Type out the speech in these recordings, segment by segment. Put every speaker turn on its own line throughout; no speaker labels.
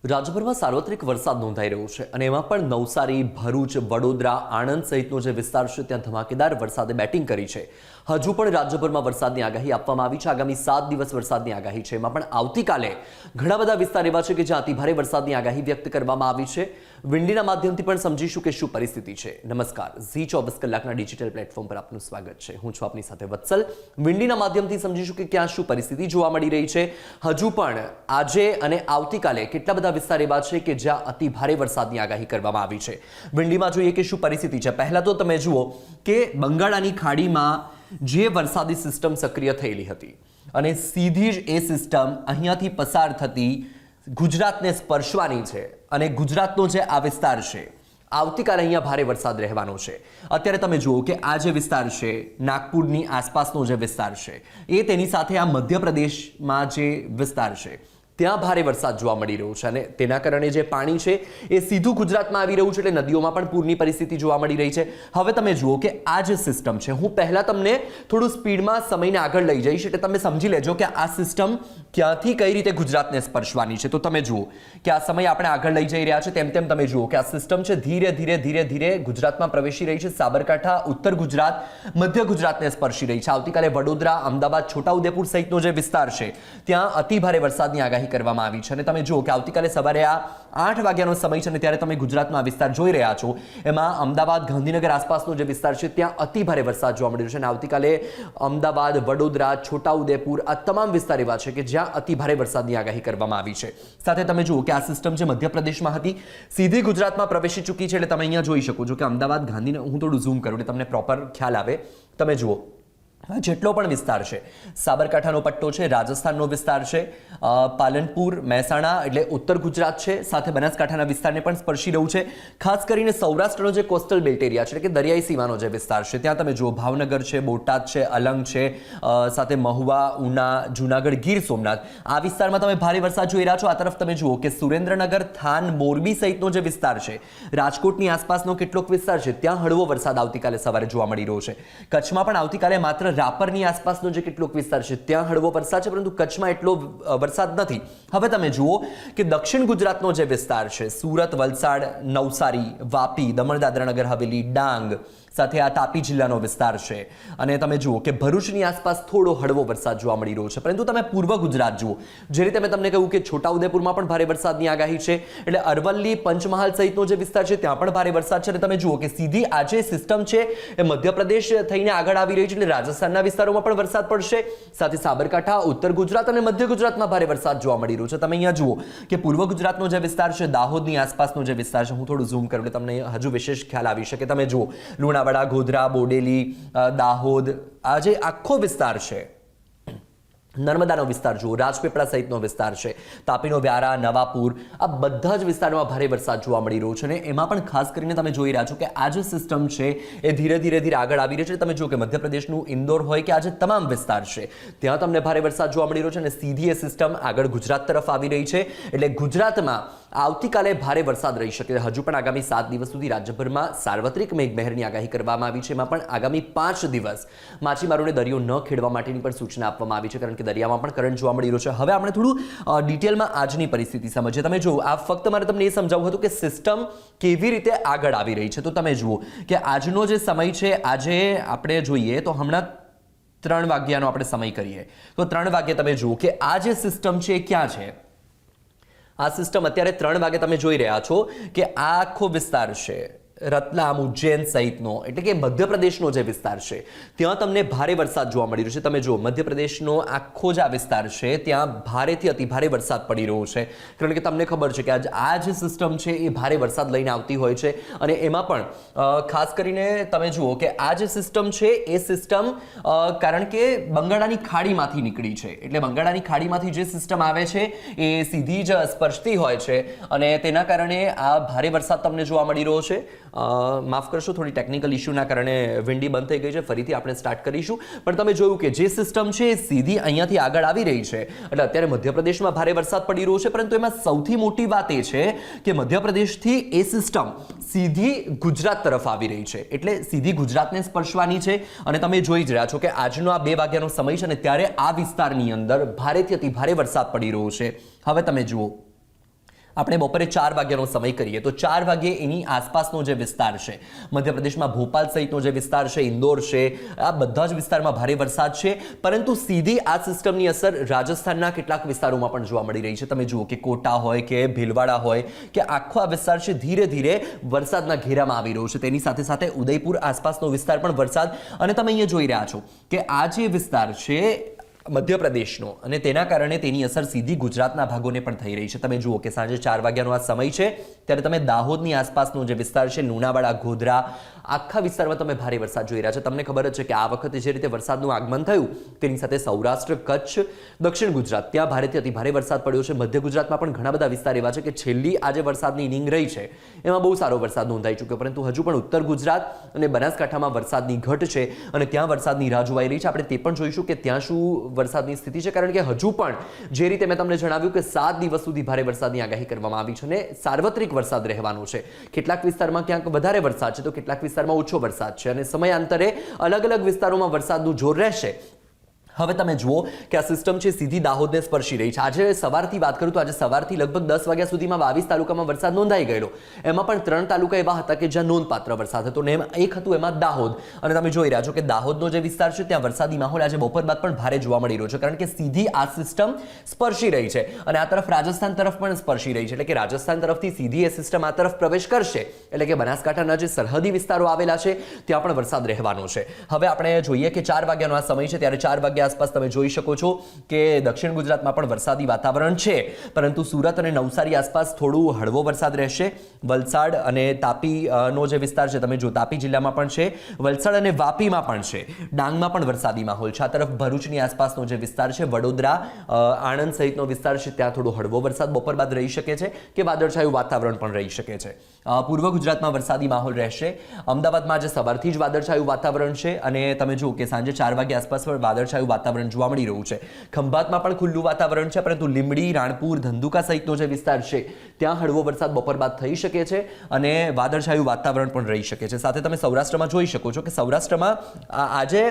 રાજ્યભરમાં સાર્વત્રિક વરસાદ નોંધાઈ રહ્યો છે અને એમાં પણ નવસારી, ભરૂચ, વડોદરા, આણંદ સહિતનો જે વિસ્તાર છે ત્યાં ધમાકેદાર વરસાદે બેટિંગ કરી છે. હજુ પણ રાજ્યભરમાં વરસાદની આગાહી આપવામાં આવી છે. આગામી 7 દિવસ વરસાદની આગાહી છે. એમાં પણ આવતીકાલે ઘણા બધા વિસ્તાર એવા છે કે જ્યાં અતિભારે વરસાદની આગાહી વ્યક્ત કરવામાં આવી છે. વિંડીના માધ્યમથી પણ સમજીશું કે શું પરિસ્થિતિ છે. નમસ્કાર, ઝી 24 કલાકના ડિજિટલ પ્લેટફોર્મ પર આપનું સ્વાગત છે. હું છું આપની સાથે વત્સલ. વિંડીના માધ્યમથી સમજીશું કે ક્યાં શું પરિસ્થિતિ જોવા મળી રહી છે. હજુ પણ આજે અને આવતીકાલે કેટલા બધા વિસ્તાર એવા છે કે જ્યાં અતિ ભારે વરસાદની આગાહી કરવામાં આવી છે. વિંડીમાં જોઈએ કે શું પરિસ્થિતિ છે. પહેલા તો તમે જુઓ કે બંગાળાની ખાડીમાં જે વરસાદી સિસ્ટમ સક્રિય થયેલી હતી અને સીધી જ એ સિસ્ટમ અહીંયાથી પસાર થતી ગુજરાતને સ્પર્શવાની છે અને ગુજરાતનો જે આ વિસ્તાર છે આવતીકાલે અહીંયા ભારે વરસાદ રહેવાનો છે. અત્યારે તમે જુઓ કે આ જે વિસ્તાર છે નાગપુરની આસપાસનો જે વિસ્તાર છે એ તેની સાથે આ મધ્યપ્રદેશમાં જે વિસ્તાર છે ત્યાં ભારે વરસાદ જોવા મળી રહ્યો છે અને તેના કારણે જે પાણી છે એ સીધું ગુજરાતમાં આવી રહ્યું છે એટલે નદીઓમાં પણ પૂરની પરિસ્થિતિ જોવા મળી રહી છે. હવે તમે જુઓ કે આ જે સિસ્ટમ છે, હું પહેલા તમને થોડું સ્પીડમાં સમયને આગળ લઈ જઈશ એટલે તમે સમજી લેજો કે આ સિસ્ટમ ક્યાંથી કઈ રીતે ગુજરાતને સ્પર્શવાની છે. તો તમે જુઓ કે આ સમય આપણે આગળ લઈ જઈ રહ્યા છે તેમ તેમ તમે જુઓ કે આ સિસ્ટમ છે ધીરે ધીરે ગુજરાતમાં પ્રવેશી રહી છે. સાબરકાંઠા, ઉત્તર ગુજરાત, મધ્ય ગુજરાતને સ્પર્શી રહી છે. આવતીકાલે વડોદરા, અમદાવાદ, છોટાઉદેપુર સહિતનો જે વિસ્તાર છે ત્યાં અતિ ભારે વરસાદની આગાહી કરવામાં આવી છે અને તમે જુઓ કે આવતીકાલે સવારે આ 8 વાગ્યાનો સમય છે અને ત્યારે તમે ગુજરાતમાં વિસ્તાર જોઈ રહ્યા છો. એમાં અમદાવાદ, ગાંધીનગર આસપાસનો જે વિસ્તાર છે ત્યાં અતિ ભારે વરસાદ જોવા મળી રહ્યો છે અને આવતીકાલે અમદાવાદ, વડોદરા, છોટાઉદેપુર આ તમામ વિસ્તાર એવા છે કે જ્યાં અતિ ભારે વરસાદની આગાહી કરવામાં આવી છે. સાથે તમે જુઓ કે આ સિસ્ટમ જે મધ્યપ્રદેશમાં હતી સીધી ગુજરાતમાં પ્રવેશી ચૂકી છે એટલે તમે અહીંયા જોઈ શકો છો કે અમદાવાદ, ગાંધીનગર, હું થોડું ઝૂમ કરું એટલે તમને પ્રોપર ખ્યાલ આવે. તમે જુઓ જેટલો પણ વિસ્તાર છે, સાબરકાંઠાનો પટ્ટો છે, રાજસ્થાનનો વિસ્તાર છે, પાલનપુર, મહેસાણા એટલે ઉત્તર ગુજરાત છે, સાથે બનાસકાંઠાના વિસ્તારને પણ સ્પર્શી રહ્યું છે. ખાસ કરીને સૌરાષ્ટ્રનો જે કોસ્ટલ બેલ્ટ એરિયા છે એટલે કે દરિયાઈ સીમાનો જે વિસ્તાર છે ત્યાં તમે જુઓ ભાવનગર છે, બોટાદ છે, અલંગ છે, સાથે મહુવા, ઉના, જુનાગઢ, ગીર સોમનાથ આ વિસ્તારમાં તમે ભારે વરસાદ જોઈ રહ્યા છો. આ તરફ તમે જુઓ કે સુરેન્દ્રનગર, થાન, મોરબી સહિતનો જે વિસ્તાર છે, રાજકોટની આસપાસનો કેટલોક વિસ્તાર છે ત્યાં હળવો વરસાદ આવતીકાલે સવારે જોવા મળી રહ્યો છે. કચ્છમાં પણ આવતીકાલે માત્ર રાપરની આસપાસનો જે કેટલોક વિસ્તાર છે ત્યાં હળવો વરસાદ છે પરંતુ કચ્છમાં એટલો વરસાદ નથી. હવે તમે જુઓ કે દક્ષિણ ગુજરાતનો જે વિસ્તાર છે સુરત, વલસાડ, નવસારી, વાપી, દમણ, દાદરા નગર હવેલી, ડાંગ સાથે આ તાપી જિલ્લાનો વિસ્તાર છે અને તમે જુઓ કે ભરૂચની આસપાસ થોડો હળવો વરસાદ જોવા મળી રહ્યો છે. પરંતુ તમે પૂર્વ ગુજરાત જુઓ, જે રીતે મેં તમને કહ્યું કે છોટાઉદેપુરમાં પણ ભારે વરસાદની આગાહી છે એટલે અરવલ્લી, પંચમહાલ સહિતનો જે વિસ્તાર છે ત્યાં પણ ભારે વરસાદ છે અને તમે જુઓ કે સીધી આ જે સિસ્ટમ છે એ મધ્યપ્રદેશ થઈને આગળ આવી રહી છે એટલે રાજસ્થાનના વિસ્તારોમાં પણ વરસાદ પડશે. સાથે સાબરકાંઠા, ઉત્તર ગુજરાત અને મધ્ય ગુજરાતમાં ભારે વરસાદ જોવા મળી રહ્યો છે. તમે અહીંયા જુઓ કે પૂર્વ ગુજરાતનો જે વિસ્તાર છે, દાહોદની આસપાસનો જે વિસ્તાર છે, હું થોડું ઝૂમ કરું એટલે તમને હજુ વિશેષ ખ્યાલ આવી શકે. તમે જુઓ લુણાવાડા, ગોધરા, બોડેલી, દાહોદ આ જે આખો વિસ્તાર છે, નર્મદાનો વિસ્તાર જુઓ, રાજપીપળા સહિતનો વિસ્તાર છે, તાપીનો વ્યારા, નવાપુર આ બધા જ વિસ્તારોમાં ભારે વરસાદ જોવા મળી રહ્યો છે અને એમાં પણ ખાસ કરીને તમે જોઈ રહ્યા છો કે આ જે સિસ્ટમ છે એ ધીરે ધીરે આગળ આવી રહી છે. તમે જુઓ કે મધ્યપ્રદેશનું ઇન્દોર હોય કે આ જે તમામ વિસ્તાર છે ત્યાં તમને ભારે વરસાદ જોવા મળી રહ્યો છે અને સીધી એ સિસ્ટમ આગળ ગુજરાત તરફ આવી રહી છે એટલે ગુજરાતમાં આવતીકાલે ભારે વરસાદ રહી શકે. હજુ પણ આગામી 7 દિવસ સુધી રાજ્યભરમાં સાર્વત્રિક મેઘમહેરની આગાહી કરવામાં આવી છે. એમાં પણ આગામી 5 દિવસ માછીમારોને દરિયો ન ખેડવા માટેની પણ સૂચના આપવામાં આવી છે કારણ કે દરિયામાં પણ કરંટ જોવા મળી રહ્યો છે. હવે આપણે થોડું ડિટેલમાં આજની પરિસ્થિતિ સમજીએ. તમે જુઓ આ ફક્ત મારે તમને એ સમજાવવું હતું કે સિસ્ટમ કેવી રીતે આગળ આવી રહી છે. તો તમે જુઓ કે આજનો જે સમય છે, આજે આપણે જોઈએ તો હમણાં 3 વાગ્યાનો આપણે સમય કરીએ તો 3 વાગ્યે તમે જુઓ કે આ જે સિસ્ટમ છે એ ક્યાં છે. આ સિસ્ટમ અત્યારે 3 વાગે તમે જોઈ રહ્યા છો કે આ આખો વિસ્તાર છે રતલામ, ઉજ્જૈન સહિતનો એટલે કે મધ્યપ્રદેશનો જે વિસ્તાર છે ત્યાં તમને ભારે વરસાદ જોવા મળી રહ્યો છે. તમે જુઓ મધ્યપ્રદેશનો આખો જ આ વિસ્તાર છે ત્યાં ભારેથી અતિ ભારે વરસાદ પડી રહ્યો છે કારણ કે તમને ખબર છે કે આ જે સિસ્ટમ છે એ ભારે વરસાદ લઈને આવતી હોય છે અને એમાં પણ ખાસ કરીને તમે જુઓ કે આ જે સિસ્ટમ છે એ સિસ્ટમ કારણ કે બંગાળાની ખાડીમાંથી નીકળી છે એટલે બંગાળાની ખાડીમાંથી જે સિસ્ટમ આવે છે એ સીધી જ સ્પર્શતી હોય છે અને તેના કારણે આ ભારે વરસાદ તમને જોવા મળી રહ્યો છે. માફ કરશો, થોડી ટેકનિકલ ઇશ્યુના કારણે વિંડી બંધ થઈ ગઈ છે. ફરીથી આપણે સ્ટાર્ટ કરીશું. પણ તમે જોયું કે જે સિસ્ટમ છે એ સીધી અહીંયાથી આગળ આવી રહી છે એટલે અત્યારે મધ્યપ્રદેશમાં ભારે વરસાદ પડી રહ્યો છે પરંતુ એમાં સૌથી મોટી વાત એ છે કે મધ્યપ્રદેશથી એ સિસ્ટમ સીધી ગુજરાત તરફ આવી રહી છે એટલે સીધી ગુજરાતને સ્પર્શવાની છે અને તમે જોઈ જ રહ્યા છો કે આજનો આ 2 વાગ્યાનો સમય છે અને ત્યારે આ વિસ્તારની અંદર ભારેથી અતિ ભારે વરસાદ પડી રહ્યો છે. હવે તમે જુઓ આપણે બપોરે 4 વાગ્યાનો સમય કરીએ તો 4 વાગે એની આસપાસનો જે વિસ્તાર છે, મધ્યપ્રદેશમાં ભોપાલ સહિતનો જે વિસ્તાર છે, ઇન્દોર છે, આ બધા જ વિસ્તારમાં ભારે વરસાદ છે. પરંતુ સીધી આ સિસ્ટમની અસર રાજસ્થાનના કેટલાક વિસ્તારોમાં પણ જોવા મળી રહી છે. તમે જુઓ કે કોટા હોય કે ભીલવાડા હોય કે આખો આ વિસ્તાર છે ધીરે ધીરે વરસાદના ઘેરામાં આવી રહ્યો છે. તેની સાથે સાથે ઉદયપુર આસપાસનો વિસ્તાર પણ વરસાદ, અને તમે અહીંયા જોઈ રહ્યા છો કે આ જે વિસ્તાર છે મધ્યપ્રદેશનો, અને તેના કારણે તેની અસર સીધી ગુજરાતના ભાગોને પણ થઈ રહી છે. તમે જુઓ કે સાંજે 4 વાગ્યાનો આ સમય છે ત્યારે તમે દાહોદની આસપાસનો જે વિસ્તાર છે, લુણાવાડા, ગોધરા, આખા વિસ્તારમાં તમે ભારે વરસાદ જોઈ રહ્યા છો. તમને ખબર જ છે કે આ વખતે જે રીતે વરસાદનું આગમન થયું તેની સાથે સૌરાષ્ટ્ર, કચ્છ, દક્ષિણ ગુજરાત ત્યાં ભારેથી અતિ ભારે વરસાદ પડ્યો છે. મધ્ય ગુજરાતમાં પણ ઘણા બધા વિસ્તાર એવા છે કે છેલ્લી આજે વરસાદની ઇનિંગ રહી છે એમાં બહુ સારો વરસાદ નોંધાઈ ચૂક્યો, પરંતુ હજુ પણ ઉત્તર ગુજરાત અને બનાસકાંઠામાં વરસાદની ઘટ છે અને ત્યાં વરસાદની રાહ જોવાઈ રહી છે. આપણે તે પણ જોઈશું કે ત્યાં શું વરસાદની સ્થિતિ છે, કારણ કે હજુ પણ જે રીતે મેં તમને જણાવ્યું કે 7 દિવસ સુધી ભારે વરસાદની આગાહી કરવામાં આવી છે અને સાર્વત્રિક વરસાદ રહેવાનો છે. કેટલાક વિસ્તારમાં ક્યાંક વધારે વરસાદ છે તો કેટલાક વિસ્તારમાં ઓછો વરસાદ છે, અને સમયાંતરે અલગ અલગ વિસ્તારોમાં વરસાદનું જોર રહેશે. હવે તમે જુઓ કે આ સિસ્ટમ છે સીધી દાહોદને સ્પર્શી રહી છે. આજે સવારથી વાત કરું તો આજે સવારથી લગભગ 10 વાગ્યા સુધીમાં 22 તાલુકામાં વરસાદ નોંધાઈ ગયેલો. એમાં પણ 3 તાલુકા એવા હતા કે જ્યાં નોંધપાત્ર વરસાદ હતો, ને એક હતું એમાં દાહોદ. અને તમે જોઈ રહ્યા છો કે દાહોદનો જે વિસ્તાર છે ત્યાં વરસાદી માહોલ આજે બપોર બાદ પણ ભારે જોવા મળી રહ્યો છે, કારણ કે સીધી આ સિસ્ટમ સ્પર્શી રહી છે અને આ તરફ રાજસ્થાન તરફ પણ સ્પર્શી રહી છે. એટલે કે રાજસ્થાન તરફથી સીધી એ સિસ્ટમ આ તરફ પ્રવેશ કરશે, એટલે કે બનાસકાંઠાના જે સરહદી વિસ્તારો આવેલા છે ત્યાં પણ વરસાદ રહેવાનો છે. હવે આપણે જોઈએ કે 4 વાગ્યાનો આ સમય છે ત્યારે 4 વાગ્યા આસપાસ તમે જોઈ શકો છો કે દક્ષિણ ગુજરાતમાં પણ વરસાદી વાતાવરણ છે, પરંતુ સુરત અને નવસારી આસપાસ થોડું હળવો વરસાદ રહેશે. વલસાડ અને તાપીનો જે વિસ્તાર છે, તમે જો તાપી જિલ્લામાં પણ છે, વલસાડ અને વાપીમાં પણ છે, ડાંગમાં પણ વરસાદી માહોલ છે. આ તરફ ભરૂચની આસપાસનો જે વિસ્તાર છે, વડોદરા, આણંદ સહિતનો વિસ્તાર છે ત્યાં થોડો હળવો વરસાદ બપોર બાદ રહી શકે છે કે વાદળછાયું વાતાવરણ પણ રહી શકે છે. પૂર્વ ગુજરાતમાં વરસાદી માહોલ રહેશે. અમદાવાદમાં આજે સવારથી જ વાદળછાયું વાતાવરણ છે અને તમે જુઓ કે સાંજે 4 વાગ્યા આસપાસ પણ વાદળછાયું વાતાવરણ જોવા મળી રહ્યું છે. ખંભાતમાં પણ ખુલ્લું વાતાવરણ છે, પરંતુ લીંબડી, રાણપુર, ધંધુકા સહિતનો જે વિસ્તાર છે ત્યાં હળવો વરસાદ બપોર બાદ થઈ શકે છે અને વાદળછાયું વાતાવરણ પણ રહી શકે છે. સાથે તમે સૌરાષ્ટ્રમાં જોઈ શકો છો કે સૌરાષ્ટ્રમાં આજે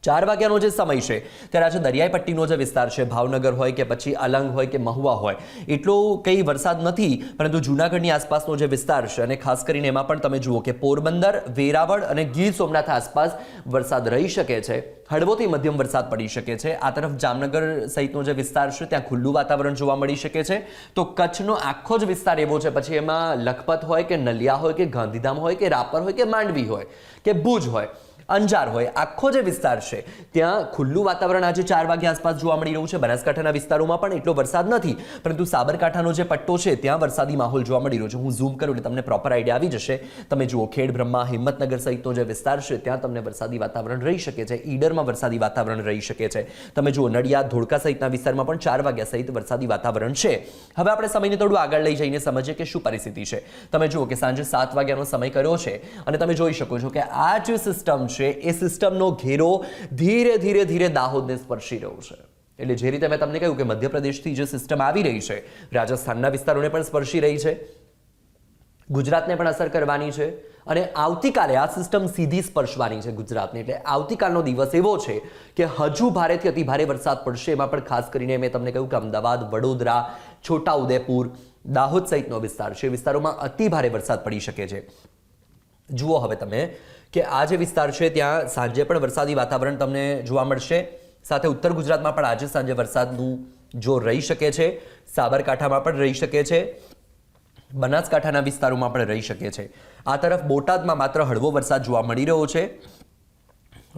4 વાગ્યાનો જે સમય છે ત્યારે આજે દરિયાઈ પટ્ટીનો જે વિસ્તાર છે, ભાવનગર હોય કે પછી અલંગ હોય કે મહુવા હોય, એટલો કંઈ વરસાદ નથી, પરંતુ જૂનાગઢની આસપાસનો જે વિસ્તાર છે અને ખાસ કરીને એમાં પણ તમે જુઓ કે પોરબંદર, વેરાવળ અને ગીર સોમનાથ આસપાસ વરસાદ રહી શકે છે. હળવોથી મધ્યમ વરસાદ પડી શકે છે. આ તરફ જામનગર સહિતનો જે વિસ્તાર છે ત્યાં ખુલ્લું વાતાવરણ જોવા મળી શકે છે. તો કચ્છનો આખો જ વિસ્તાર એવો છે, પછી એમાં લખપત હોય કે નલિયા હોય કે ગાંધીધામ હોય કે રાપર હોય કે માંડવી હોય કે ભુજ હોય, અંજાર હોય, આખો જે વિસ્તાર છે ત્યાં ખુલ્લું વાતાવરણ આજે 4 વાગ્યા આસપાસ જોવા મળી રહ્યું છે. બનાસકાંઠાના વિસ્તારોમાં પણ એટલો વરસાદ નથી, પરંતુ સાબરકાંઠાનો જે પટ્ટો છે ત્યાં વરસાદી માહોલ જોવા મળી રહ્યો છે. હું ઝૂમ કરું એટલે તમને પ્રોપર આઈડિયા આવી જશે. તમે જુઓ ખેડબ્રહ્મા, હિંમતનગર સહિતનો જે વિસ્તાર છે ત્યાં તમને વરસાદી વાતાવરણ રહી શકે છે. ઈડરમાં વરસાદી વાતાવરણ રહી શકે છે. તમે જુઓ નડિયાદ, ધોળકા સહિતના વિસ્તારમાં પણ 4 વાગ્યા સહિત વરસાદી વાતાવરણ છે. હવે આપણે સમયને થોડું આગળ લઈ જઈને સમજીએ કે શું પરિસ્થિતિ છે. તમે જુઓ કે સાંજે 7 વાગ્યાનો સમય કર્યો છે અને તમે જોઈ શકો છો કે આ જે સિસ્ટમ છે એ સિસ્ટમનો ઘેરો ધીરે ધીરે ધીરે દાહોદને સ્પર્શી રહ્યો છે. એટલે જે રીતે મેં તમને કહ્યું કે મધ્યપ્રદેશથી જે સિસ્ટમ આવી રહી છે, રાજસ્થાનના વિસ્તારોને પણ સ્પર્શી રહી છે, ગુજરાતને પણ અસર કરવાની છે અને આવતીકાલે આ સિસ્ટમ સીધી સ્પર્શવાની છે ગુજરાતને. એટલે આવતીકાલનો દિવસ એવો છે કે હજુ ભારેથી અતિ ભારે વરસાદ પડશે. એમાં પણ ખાસ કરીને મેં તમને કહ્યું કે અમદાવાદ, વડોદરા, છોટાઉદેપુર, દાહોદ સહિતનો વિસ્તાર છે, વિસ્તારોમાં અતિ ભારે વરસાદ પડી શકે છે. જુઓ હવે તમે કે આ જે વિસ્તાર છે ત્યાં સાંજે પણ વરસાદી વાતાવરણ તમને જોવા મળશે. સાથે ઉત્તર ગુજરાતમાં પણ આજે સાંજે વરસાદનું જોર રહી શકે છે. સાબરકાંઠામાં પણ રહી શકે છે, બનાસકાંઠાના વિસ્તારોમાં પણ રહી શકે છે. આ તરફ બોટાદમાં માત્ર હળવો વરસાદ જોવા મળી રહ્યો છે.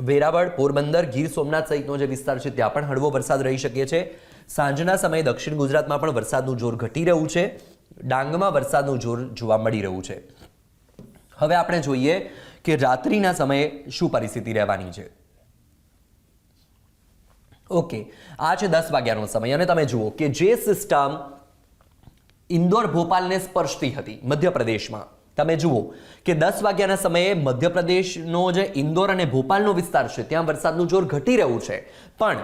વેરાવળ, પોરબંદર, ગીર સોમનાથ સહિતનો જે વિસ્તાર છે ત્યાં પણ હળવો વરસાદ રહી શકે છે. સાંજના સમયે દક્ષિણ ગુજરાતમાં પણ વરસાદનું જોર ઘટી રહ્યું છે. ડાંગમાં વરસાદનું જોર જોવા મળી રહ્યું છે. હવે આપણે જોઈએ કે રાત્રિના સમયે શું પરિસ્થિતિ રહેવાની છે. ઓકે, આ છે 10 વાગ્યાનો સમય અને તમે જુઓ કે જે સિસ્ટમ ઇન્દોર, ભોપાલને સ્પર્શતી હતી મધ્યપ્રદેશમાં, તમે જુઓ કે 10 વાગ્યાના સમયે મધ્યપ્રદેશનો જે ઇન્દોર અને ભોપાલનો વિસ્તાર છે ત્યાં વરસાદનું જોર ઘટી રહ્યું છે, પણ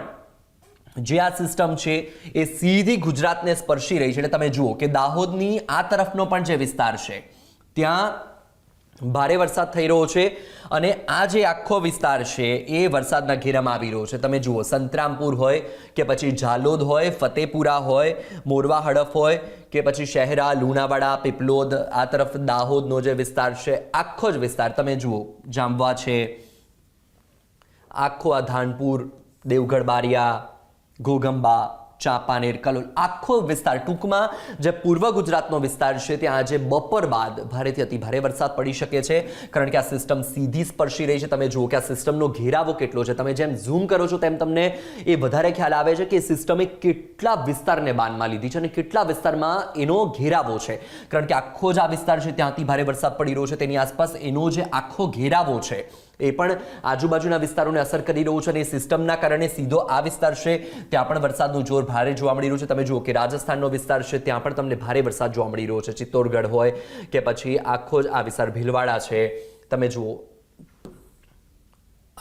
જે આ સિસ્ટમ છે એ સીધી ગુજરાતને સ્પર્શી રહી છે. એટલે તમે જુઓ કે દાહોદની આ તરફનો પણ જે વિસ્તાર છે ત્યાં ભારે વરસાદ થઈ રહ્યો છે અને આ જે આખો વિસ્તાર છે એ વરસાદના ઘેરામાં આવી રહ્યો છે. તમે જુઓ, સંતરામપુર હોય કે પછી ઝાલોદ હોય, ફતેપુરા હોય, મોરવા હડફ હોય કે પછી શહેરા, લુણાવાડા, પીપલોદ, આ તરફ દાહોદનો જે વિસ્તાર છે, આખો જ વિસ્તાર તમે જુઓ, જામવા છે, આખો આ ધાનપુર, દેવગઢ બારિયા, ઘોગંબા, ચાંપાનેર, કલોલ, આખો વિસ્તાર, ટૂંકમાં જે પૂર્વ ગુજરાતનો વિસ્તાર છે ત્યાં આજે બપોર બાદ ભારેથી અતિ ભારે વરસાદ પડી શકે છે, કારણ કે આ સિસ્ટમ સીધી સ્પર્શી રહી છે. તમે જુઓ કે આ સિસ્ટમનો ઘેરાવો કેટલો છે. તમે જેમ ઝૂમ કરો છો તેમ તમને એ વધારે ખ્યાલ આવે છે કે સિસ્ટમે કેટલા વિસ્તારને બાનમાં લીધી છે અને કેટલા વિસ્તારમાં એનો ઘેરાવો છે, કારણ કે આખો જ આ વિસ્તાર છે ત્યાંથી ભારે વરસાદ પડી રહ્યો છે, તેની આસપાસ એનો જે આખો ઘેરાવો છે એ પણ આજુબાજુના વિસ્તારોને અસર કરી રહ્યું છે અને એ સિસ્ટમના કારણે સીધો આ વિસ્તાર છે ત્યાં પણ વરસાદનું જોર ભારે જોવા મળી રહ્યું છે. તમે જુઓ કે રાજસ્થાનનો વિસ્તાર છે ત્યાં પણ તમને ભારે વરસાદ જોવા મળી રહ્યો છે. ચિત્તોડગઢ હોય કે પછી આખો જ આ વિસ્તાર ભીલવાડા છે, તમે જુઓ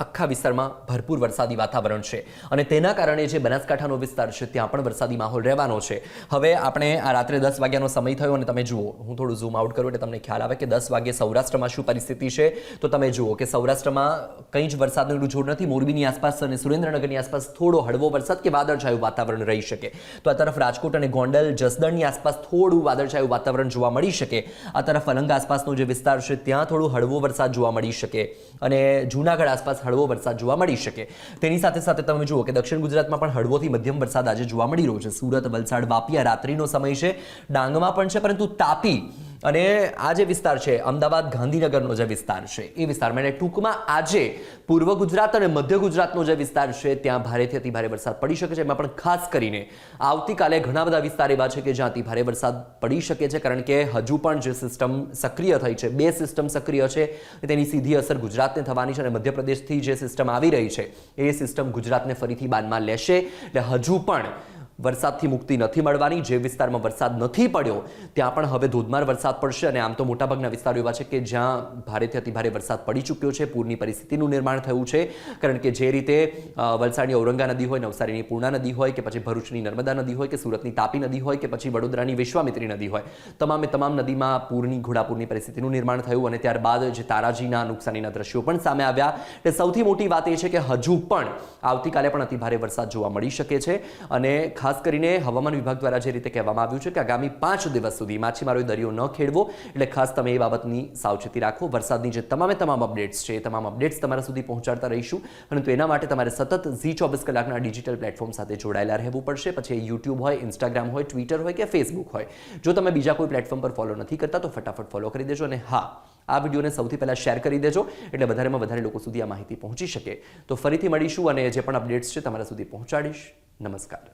આખા વિસ્તારમાં ભરપૂર વરસાદી વાતાવરણ છે અને તેના કારણે જે બનાસકાંઠાનો વિસ્તાર છે ત્યાં પણ વરસાદી માહોલ રહેવાનો છે. હવે આપણે આ રાત્રે 10 વાગ્યાનો સમય થયો અને તમે જુઓ, હું થોડું ઝૂમ આઉટ કરું એટલે તમને ખ્યાલ આવે કે 10 વાગે સૌરાષ્ટ્રમાં શું પરિસ્થિતિ છે. તો તમે જુઓ કે સૌરાષ્ટ્રમાં કંઈ જ વરસાદનું જોર નથી. મોરબીની આસપાસ અને સુરેન્દ્રનગરની આસપાસ થોડો હળવો વરસાદ કે વાદળછાયું વાતાવરણ રહી શકે. તો આ તરફ રાજકોટ અને ગોંડલ, જસદણની આસપાસ થોડું વાદળછાયું વાતાવરણ જોવા મળી શકે. આ તરફ અલંગ આસપાસનો જે વિસ્તાર છે ત્યાં થોડું હળવો વરસાદ જોવા મળી શકે અને જૂનાગઢ આસપાસ હળવો વરસાદ જોવા મળી શકે. તેની સાથે સાથે તમે જુઓ કે દક્ષિણ ગુજરાતમાં પણ હળવોથી મધ્યમ વરસાદ આજે જોવા મળી રહ્યો છે. સુરત, વલસાડ, વાપી આ રાત્રિનો સમય છે. ડાંગમાં પણ છે, પરંતુ તાપી અને આ જે વિસ્તાર છે અમદાવાદ, ગાંધીનગરનો જે વિસ્તાર છે એ વિસ્તારમાં, એટલે ટૂંકમાં આજે પૂર્વ ગુજરાત અને મધ્ય ગુજરાતનો જે વિસ્તાર છે ત્યાં ભારેથી અતિ ભારે વરસાદ પડી શકે છે. એમાં પણ ખાસ કરીને આવતીકાલે ઘણા બધા વિસ્તાર એવા છે કે જ્યાં અતિ ભારે વરસાદ પડી શકે છે, કારણ કે હજુ પણ જે સિસ્ટમ સક્રિય થઈ છે, 2 સિસ્ટમ સક્રિય છે, તેની સીધી અસર ગુજરાતને થવાની છે અને મધ્યપ્રદેશથી જે સિસ્ટમ આવી રહી છે એ સિસ્ટમ ગુજરાતને ફરીથી બાનમાં લેશે. એટલે હજુ પણ વરસાદથી મુક્તિ નથી મળવાની. જે વિસ્તારમાં વરસાદ નથી પડ્યો ત્યાં પણ હવે ધોધમાર વરસાદ પડશે અને આમ તો મોટાભાગના વિસ્તારો એવા છે કે જ્યાં ભારેથી અતિ ભારે વરસાદ પડી ચૂક્યો છે. પૂરની પરિસ્થિતિનું નિર્માણ થયું છે, કારણ કે જે રીતે વલસાડની ઔરંગા નદી હોય, નવસારીની પૂર્ણા નદી હોય કે પછી ભરૂચની નર્મદા નદી હોય કે સુરતની તાપી નદી હોય કે પછી વડોદરાની વિશ્વામિત્રી નદી હોય, તમામે તમામ નદીમાં પૂરની, ઘોડાપૂરની પરિસ્થિતિનું નિર્માણ થયું અને ત્યારબાદ જે તારાજીના નુકસાનીના દ્રશ્યો પણ સામે આવ્યા. એટલે સૌથી મોટી વાત એ છે કે હજુ પણ આવતીકાલે પણ અતિ ભારે વરસાદ જોવા મળી શકે છે અને ખાસ કરીને હવામાન વિભાગ દ્વારા જે રીતે કહેવામાં આવ્યું છે કે આગામી 5 દિવસ સુધી માછીમારોએ દરિયો ન ખેડવો, એટલે ખાસ તમે એ બાબતની સાવચેતી રાખો. વરસાદની જે તમામ અપડેટ્સ છે એ તમામ અપડેટ્સ તમારા સુધી પહોંચાડતા રહીશું, પરંતુ એના માટે તમારે સતત ઝી 24 કલાકના ડિજિટલ પ્લેટફોર્મ સાથે જોડાયેલા રહેવું પડશે. પછી યુટ્યુબ હોય, ઇન્સ્ટાગ્રામ હોય, ટ્વિટર હોય કે ફેસબુક હોય, જો તમે બીજા કોઈ પ્લેટફોર્મ પર ફોલો નથી કરતા તો ફટાફટ ફોલો કરી દેજો. અને હા, આ વિડીયોને સૌથી પહેલા શેર કરી દેજો, એટલે વધારેમાં વધારે લોકો સુધી આ માહિતી પહોંચી શકે. તો ફરીથી મળીશું અને જે પણ અપડેટ્સ છે તમારા સુધી પહોંચાડીશ. નમસ્કાર.